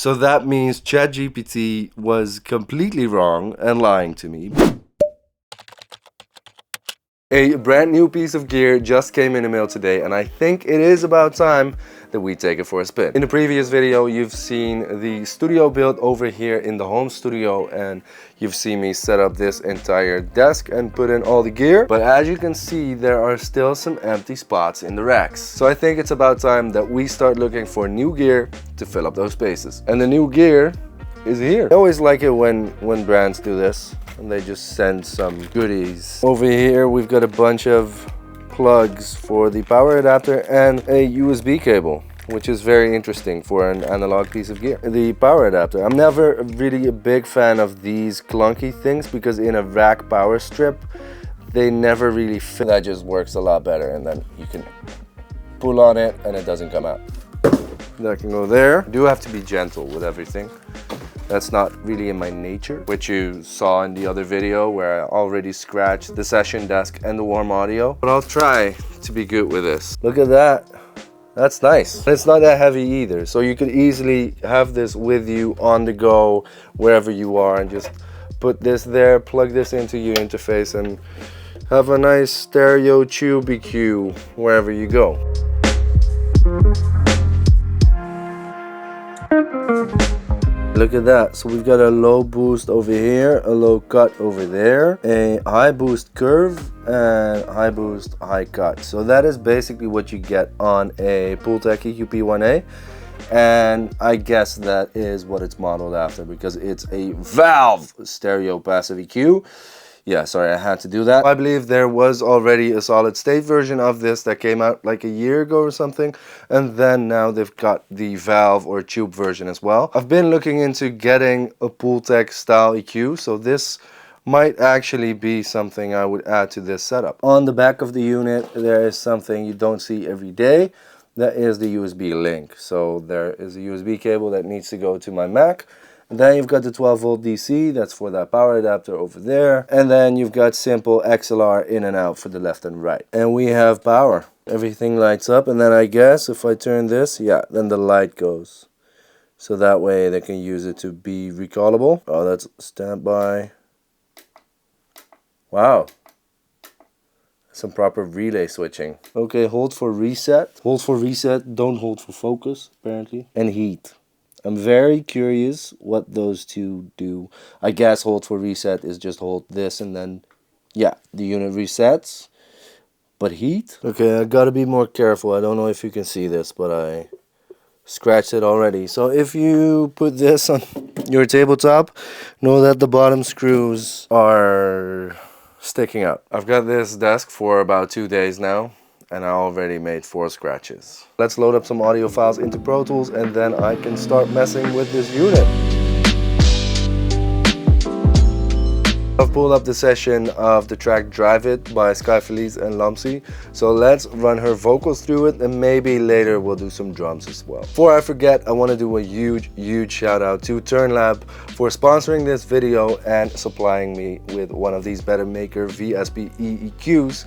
So that means ChatGPT was completely wrong and lying to me. A brand new piece of gear just came in the mail today, and I think it is about time that we take it for a spin. In the previous video, you've seen the studio build over here in the home studio, and you've seen me set up this entire desk and put in all the gear. But as you can see, there are still some empty spots in the racks. So I think it's about time that we start looking for new gear to fill up those spaces. And the new gear is here. I always like it when brands do this and they just send some goodies. Over here we've got a bunch of plugs for the power adapter and a USB cable, which is very interesting for an analog piece of gear. The power adapter, I'm never really a big fan of these clunky things because in a rack power strip they never really fit. That just works a lot better, and then you can pull on it and it doesn't come out. That can go there. You do have to be gentle with everything. That's not really in my nature, which you saw in the other video where I already scratched the session desk and the warm audio. But I'll try to be good with this. Look at that. That's nice. It's not that heavy either, so you could easily have this with you on the go wherever you are and just put this there, plug this into your interface and have a nice stereo tube EQ wherever you go. Look at that. So we've got a low boost over here, a low cut over there, a high boost curve, and high boost, high cut. So that is basically what you get on a Pultec EQP1A. And I guess that is what it's modeled after because it's a valve stereo passive EQ. Yeah, sorry, I had to do that. I believe there was already a solid state version of this that came out like a year ago or something. And then now they've got the valve or tube version as well. I've been looking into getting a Pultec style EQ, so this might actually be something I would add to this setup. On the back of the unit, there is something you don't see every day. That is the USB link. So there is a USB cable that needs to go to my Mac. And then you've got the 12 volt DC, that's for that power adapter over there. And then you've got simple XLR in and out for the left and right. And we have power. Everything lights up, and then I guess if I turn this, yeah, then the light goes. So that way they can use it to be recallable. Oh, that's standby. Wow. Some proper relay switching. Okay, hold for reset. Hold for reset, don't hold for focus, apparently. And heat. I'm very curious what those two do. I guess hold for reset is just hold this and then, yeah, the unit resets. But heat? Okay, I gotta be more careful. I don't know if you can see this, but I scratched it already. So if you put this on your tabletop, know that the bottom screws are sticking out. I've got this desk for about 2 days now, and I already made 4 scratches. Let's load up some audio files into Pro Tools and then I can start messing with this unit. I've pulled up the session of the track Drive It by Sky Felice and Lumpsy. So let's run her vocals through it and maybe later we'll do some drums as well. Before I forget, I want to do a huge shout out to Turnlab for sponsoring this video and supplying me with one of these Bettermaker VSPE EQs.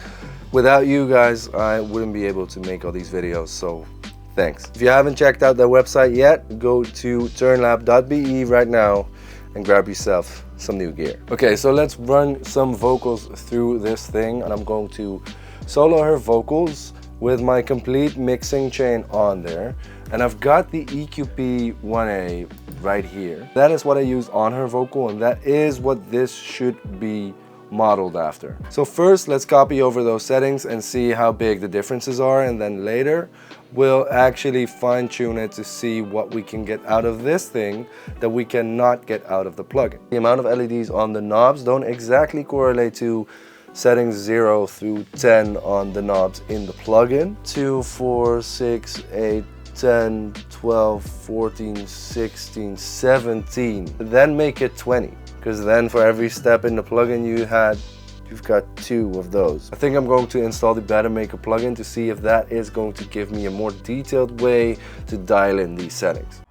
Without you guys, I wouldn't be able to make all these videos, so thanks. If you haven't checked out their website yet, go to turnlab.be right now and grab yourself some new gear. Okay, so let's run some vocals through this thing, and I'm going to solo her vocals with my complete mixing chain on there. And I've got the EQP1A right here. That is what I use on her vocal, and that is what this should be modeled after. So first let's copy over those settings and see how big the differences are, and then later we'll actually fine-tune it to see what we can get out of this thing that we cannot get out of the plugin. The amount of LEDs on the knobs don't exactly correlate to settings 0 through 10 on the knobs in the plugin. 2, 4, 6, 8, 10, 12, 14, 16, 17. Then make it 20. Because then for every step in the plugin you've got 2 of those. I think I'm going to install the Bettermaker plugin to see if that is going to give me a more detailed way to dial in these settings.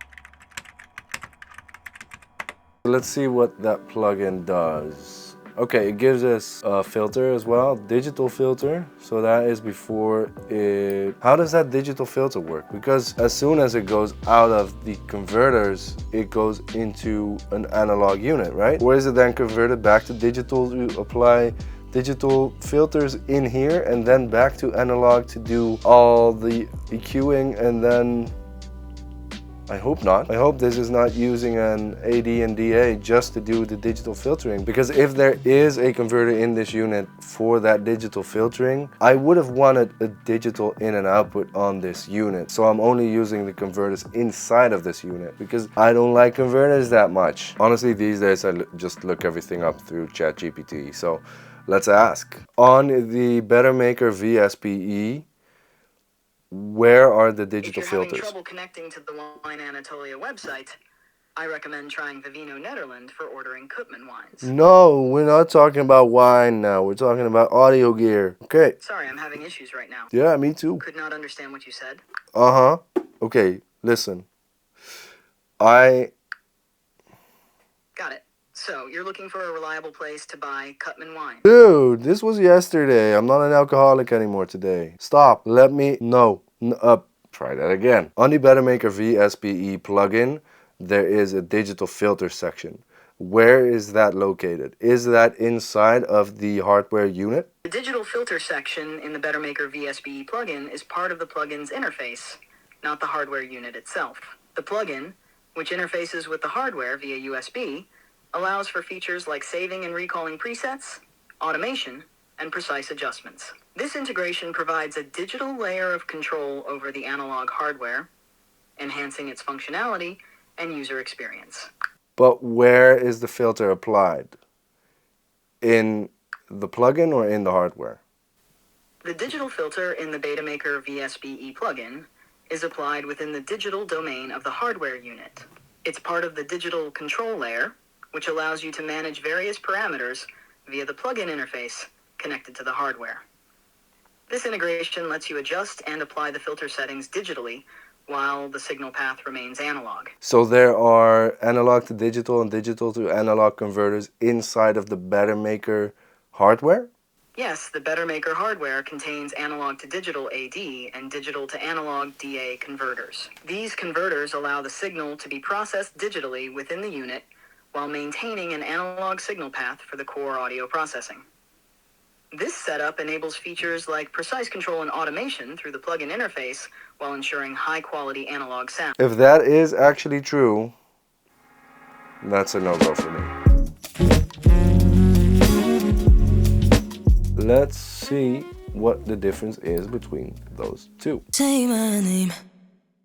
Let's see what that plugin does. Okay, it gives us a filter as well, digital filter. So that is before it... How does that digital filter work? Because as soon as it goes out of the converters, it goes into an analog unit, right? Or is it then converted back to digital to apply digital filters in here and then back to analog to do all the EQing? And then I hope not. I hope this is not using an AD and DA just to do the digital filtering, because if there is a converter in this unit for that digital filtering, I would have wanted a digital in and output on this unit. So I'm only using the converters inside of this unit because I don't like converters that much. Honestly, these days I just look everything up through ChatGPT. So let's ask. On the Bettermaker VSPE, where are the digital filters? If you're having trouble connecting to the Wine Anatolia website, I recommend trying Vivino Nederland for ordering Koopman wines. No, we're not talking about wine now. We're talking about audio gear. Okay. Sorry, I'm having issues right now. Yeah, me too. Could not understand what you said. Uh-huh. Okay, listen. Got it. So, you're looking for a reliable place to buy Koopman wine. Dude, this was yesterday. I'm not an alcoholic anymore today. Stop. Let me... No. Try that again. On the Bettermaker VSPE plugin, there is a digital filter section. Where is that located? Is that inside of the hardware unit? The digital filter section in the Bettermaker VSPE plugin is part of the plugin's interface, not the hardware unit itself. The plugin, which interfaces with the hardware via USB, allows for features like saving and recalling presets, automation, and precise adjustments. This integration provides a digital layer of control over the analog hardware, enhancing its functionality and user experience. But where is the filter applied? In the plugin or in the hardware? The digital filter in the Bettermaker VSPE plugin is applied within the digital domain of the hardware unit. It's part of the digital control layer, which allows you to manage various parameters via the plugin interface connected to the hardware. This integration lets you adjust and apply the filter settings digitally while the signal path remains analog. So there are analog to digital and digital to analog converters inside of the Bettermaker hardware? Yes, the Bettermaker hardware contains analog to digital AD and digital to analog DA converters. These converters allow the signal to be processed digitally within the unit while maintaining an analog signal path for the core audio processing. This setup enables features like precise control and automation through the plugin interface while ensuring high-quality analog sound. If that is actually true, that's a no-go for me. Let's see what the difference is between those two. Say my name.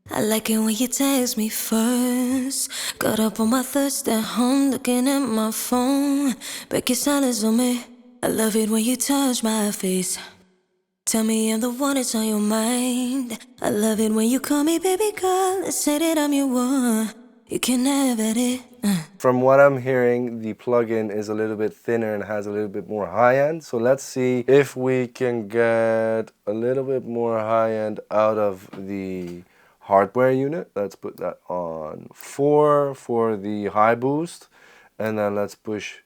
I like it when you text me first. Got up on my thirst at home, looking at my phone. Break your silence on me. I love it when you touch my face. Tell me I'm the one that's on your mind. I love it when you call me baby girl and say that I'm your one. You can have it. From what I'm hearing, the plugin is a little bit thinner and has a little bit more high-end. So let's see if we can get a little bit more high-end out of the hardware unit. Let's put that on 4 for the high boost. And then let's push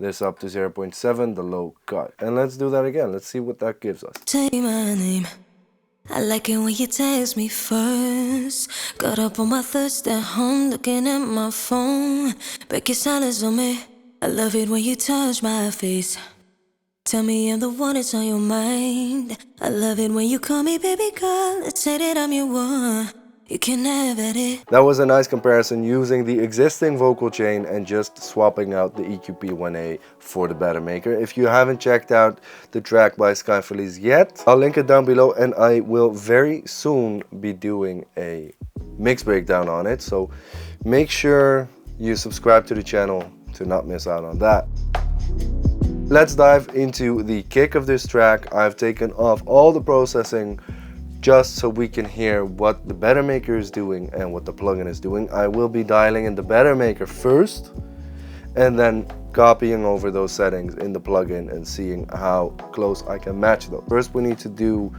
this up to 0.7, the low cut. And let's do that again. Let's see what that gives us. Say my name. I like it when you text me first. Got up on my thirst at home, looking at my phone. Break your silence on me. I love it when you touch my face. Tell me I'm the one that's on your mind. I love it when you call me baby girl and say that I'm your one. You can have it. That was a nice comparison using the existing vocal chain and just swapping out the EQP1A for the Bettermaker. If you haven't checked out the track by Sky Felice yet, I'll link it down below, and I will very soon be doing a mix breakdown on it. So make sure you subscribe to the channel to not miss out on that. Let's dive into the kick of this track. I've taken off all the processing just so we can hear what the Bettermaker is doing and what the plugin is doing. I will be dialing in the Bettermaker first and then copying over those settings in the plugin and seeing how close I can match those. First we need to do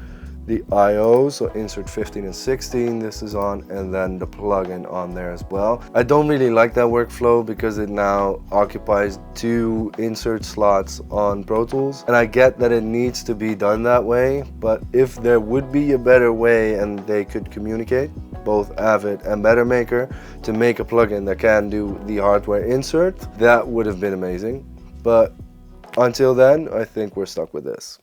the I/O, so insert 15 and 16, this is on, and then the plugin on there as well. I don't really like that workflow because it now occupies 2 insert slots on Pro Tools, and I get that it needs to be done that way, but if there would be a better way and they could communicate, both Avid and Bettermaker, to make a plugin that can do the hardware insert, that would have been amazing. But until then, I think we're stuck with this.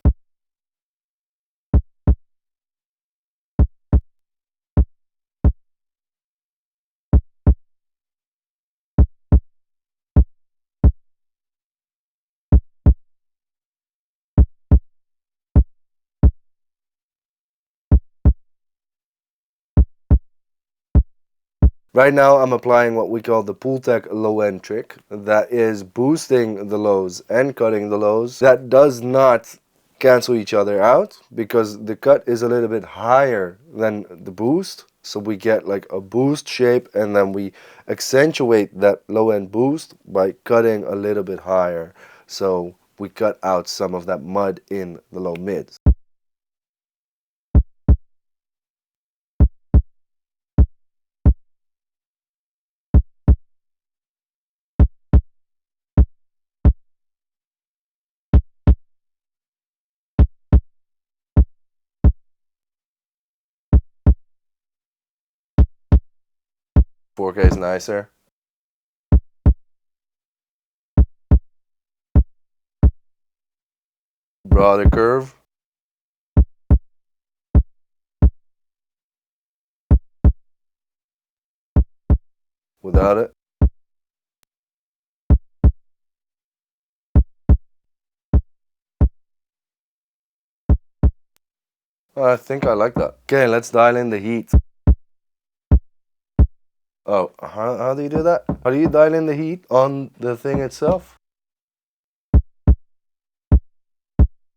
Right now I'm applying what we call the Pultec low end trick. That is boosting the lows and cutting the lows. That does not cancel each other out because the cut is a little bit higher than the boost. So we get like a boost shape, and then we accentuate that low end boost by cutting a little bit higher. So we cut out some of that mud in the low mids. Four K is nicer. Broader curve. Without it. I think I like that. Okay, let's dial in the heat. Oh, how do you do that? How do you dial in the heat on the thing itself?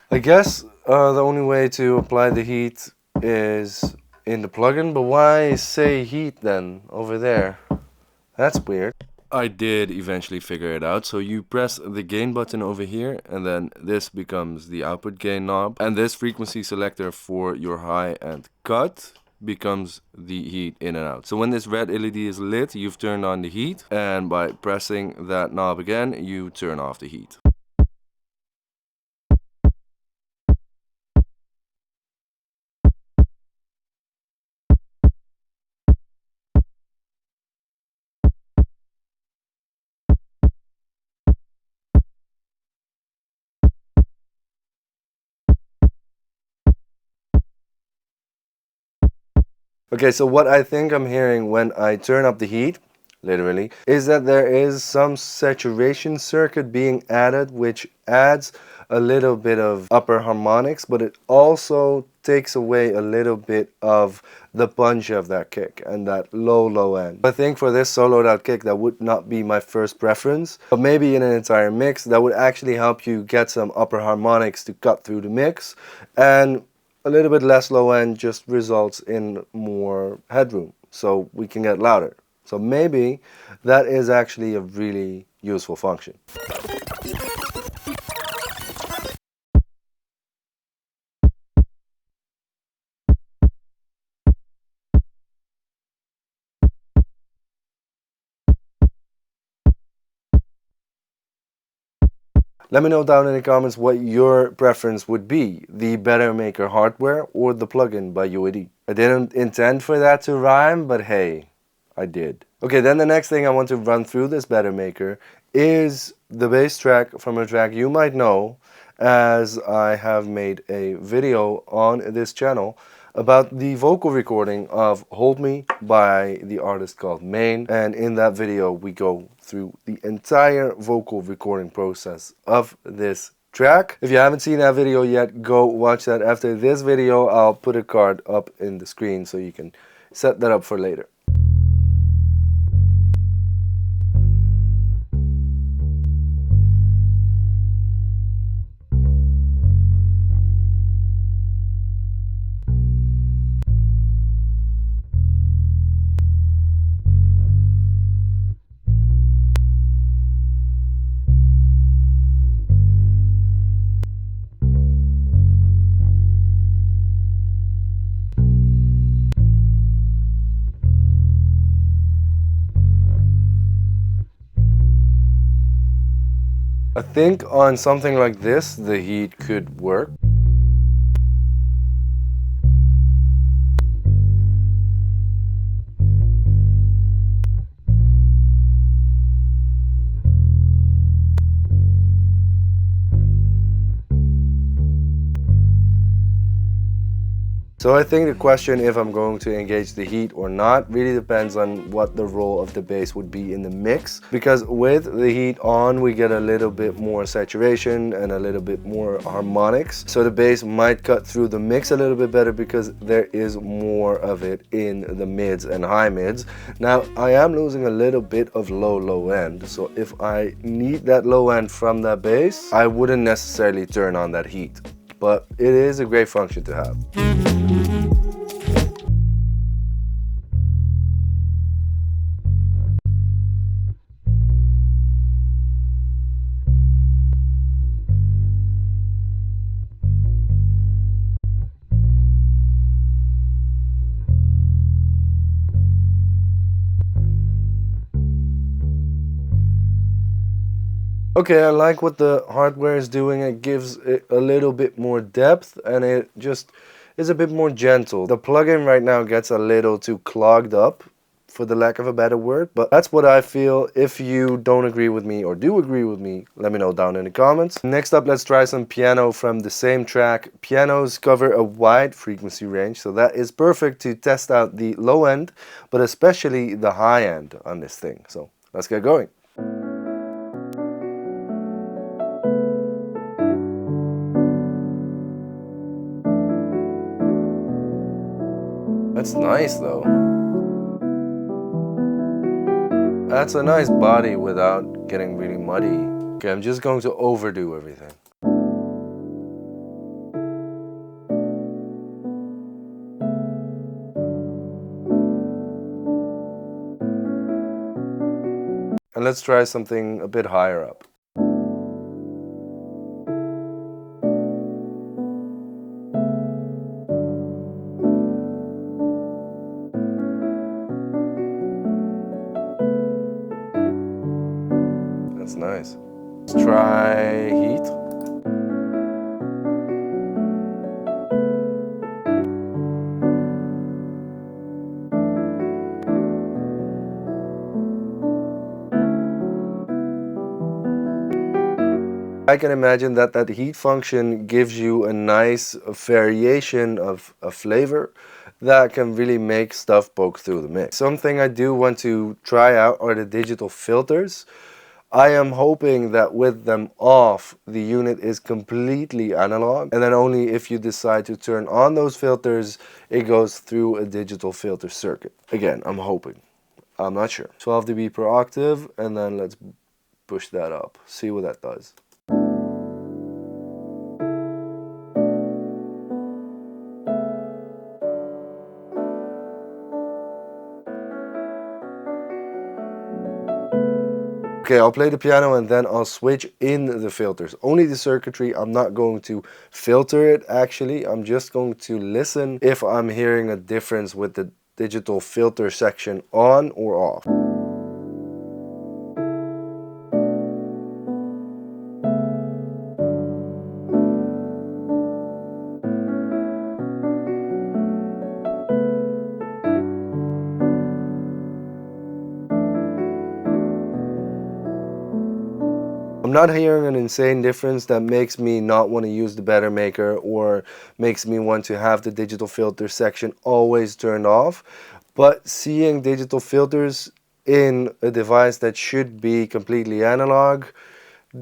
I guess the only way to apply the heat is in the plugin, but why say heat then over there? That's weird. I did eventually figure it out. So you press the gain button over here, and then this becomes the output gain knob, and this frequency selector for your high and cut becomes the heat in and out. So when this red LED is lit, you've turned on the heat, and by pressing that knob again, you turn off the heat. Okay, so what I think I'm hearing when I turn up the heat, literally, is that there is some saturation circuit being added, which adds a little bit of upper harmonics, but it also takes away a little bit of the punch of that kick and that low end. I think for this soloed out kick, that would not be my first preference, but maybe in an entire mix, that would actually help you get some upper harmonics to cut through the mix, and a little bit less low end just results in more headroom, so we can get louder. So maybe that is actually a really useful function. Let me know down in the comments what your preference would be, the Bettermaker hardware or the plugin by UAD. I didn't intend for that to rhyme, but hey, I did. Okay, then the next thing I want to run through this Bettermaker is the bass track from a track you might know, as I have made a video on this channel about the vocal recording of Hold Me by the artist called Main, and in that video we go through the entire vocal recording process of this track. If you haven't seen that video yet, go watch that after this video. I'll put a card up in the screen so you can set that up for later. I think on something like this, the heat could work. So I think the question if I'm going to engage the heat or not really depends on what the role of the bass would be in the mix, because with the heat on we get a little bit more saturation and a little bit more harmonics, so the bass might cut through the mix a little bit better because there is more of it in the mids and high mids. Now I am losing a little bit of low end, so if I need that low end from that bass I wouldn't necessarily turn on that heat, but it is a great function to have. Okay, I like what the hardware is doing. It gives it a little bit more depth and it just is a bit more gentle. The plugin right now gets a little too clogged up, for the lack of a better word, but that's what I feel. If you don't agree with me or do agree with me, let me know down in the comments. Next up, let's try some piano from the same track. Pianos cover a wide frequency range, so that is perfect to test out the low end, but especially the high end on this thing. So let's get going. That's nice though. That's a nice body without getting really muddy. Okay, I'm just going to overdo everything. And let's try something a bit higher up. That's nice. Let's try heat. I can imagine that that heat function gives you a nice variation of a flavor that can really make stuff poke through the mix. Something I do want to try out are the digital filters. I am hoping that with them off, the unit is completely analog, and then only if you decide to turn on those filters, it goes through a digital filter circuit. Again, I'm hoping. I'm not sure. 12 dB per octave, and then let's push that up. See what that does. Okay, I'll play the piano and then I'll switch in the filters. Only the circuitry. I'm not going to filter it actually. I'm just going to listen if I'm hearing a difference with the digital filter section on or off. I'm not hearing an insane difference that makes me not want to use the Bettermaker or makes me want to have the digital filter section always turned off. But seeing digital filters in a device that should be completely analog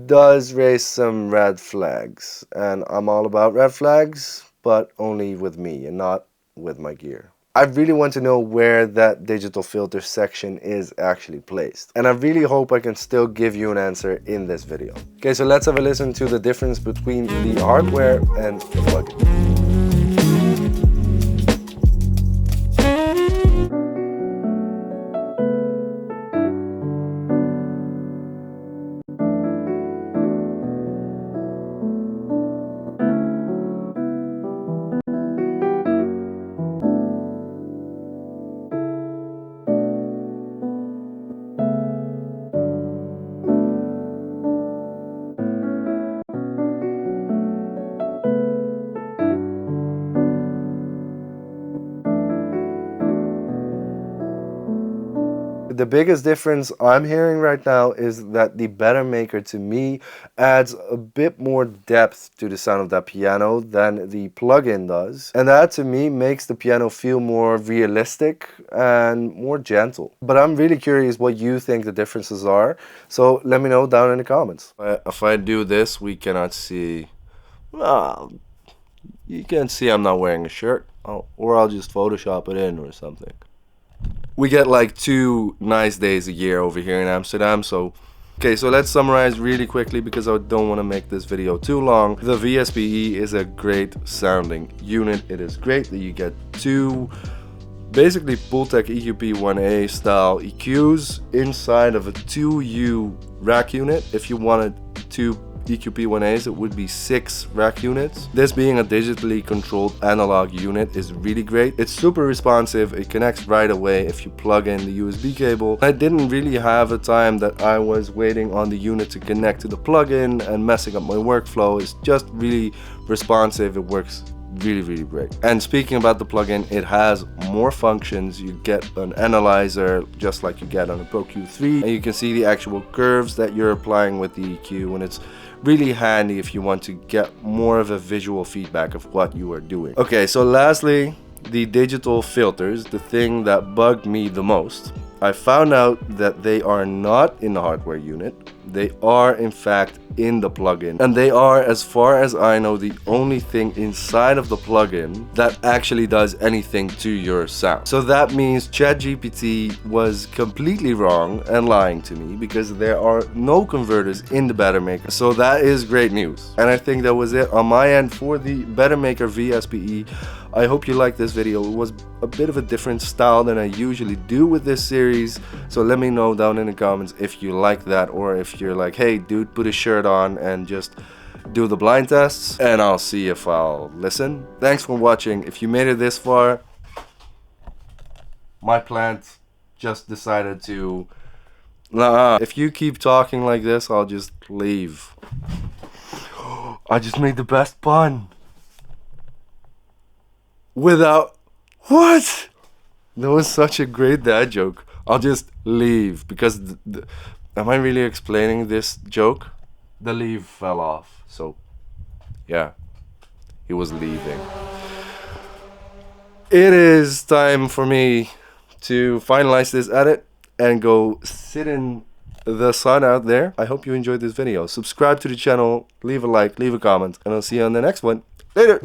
does raise some red flags. And I'm all about red flags, but only with me and not with my gear. I really want to know where that digital filter section is actually placed. And I really hope I can still give you an answer in this video. Okay, so let's have a listen to the difference between the hardware and the plugin. The biggest difference I'm hearing right now is that the Bettermaker to me adds a bit more depth to the sound of that piano than the plugin does. And that to me makes the piano feel more realistic and more gentle. But I'm really curious what you think the differences are. So let me know down in the comments. If I do this, we cannot see. Well, you can see I'm not wearing a shirt. Or I'll just Photoshop it in or something. We get like 2 nice days a year over here in Amsterdam, so okay, so let's summarize really quickly because I don't want to make this video too long. The VSPE is a great sounding unit. It is great that you get 2 basically Pultec EQP1A style EQs inside of a 2U rack unit. If you wanted 2 EQP1As, it would be 6 rack units. This being a digitally controlled analog unit is really great. It's super responsive. It connects right away if you plug in the USB cable. I didn't really have a time that I was waiting on the unit to connect to the plugin and messing up my workflow. It's just really responsive. It works really great. And speaking about the plugin, it has more functions. You get an analyzer just like you get on a Pro Q3, and you can see the actual curves that you're applying with the EQ, and it's really handy if you want to get more of a visual feedback of what you are doing. Okay, so lastly, the digital filters, the thing that bugged me the most. I found out that they are not in the hardware unit. They are in fact in the plugin, and they are, as far as I know, the only thing inside of the plugin that actually does anything to your sound. So that means ChatGPT was completely wrong and lying to me, because there are no converters in the Bettermaker. So that is great news, and I think that was it on my end for the Bettermaker VSPE. I hope you liked this video. It was a bit of a different style than I usually do with this series, so let me know down in the comments if you like that, or if you're like, hey dude, put a shirt on and just do the blind tests, and I'll see if I'll listen. Thanks for watching. If you made it this far, my plant just decided to, if you keep talking like this, I'll just leave. I just made the best pun. Without, what? That was such a great dad joke. I'll just leave, because am I really explaining this joke? The leaf fell off, so yeah, he was leaving. It is time for me to finalize this edit and go sit in the sun out there. I hope you enjoyed this video. Subscribe to the channel, leave a like, leave a comment, and I'll see you on the next one. Later!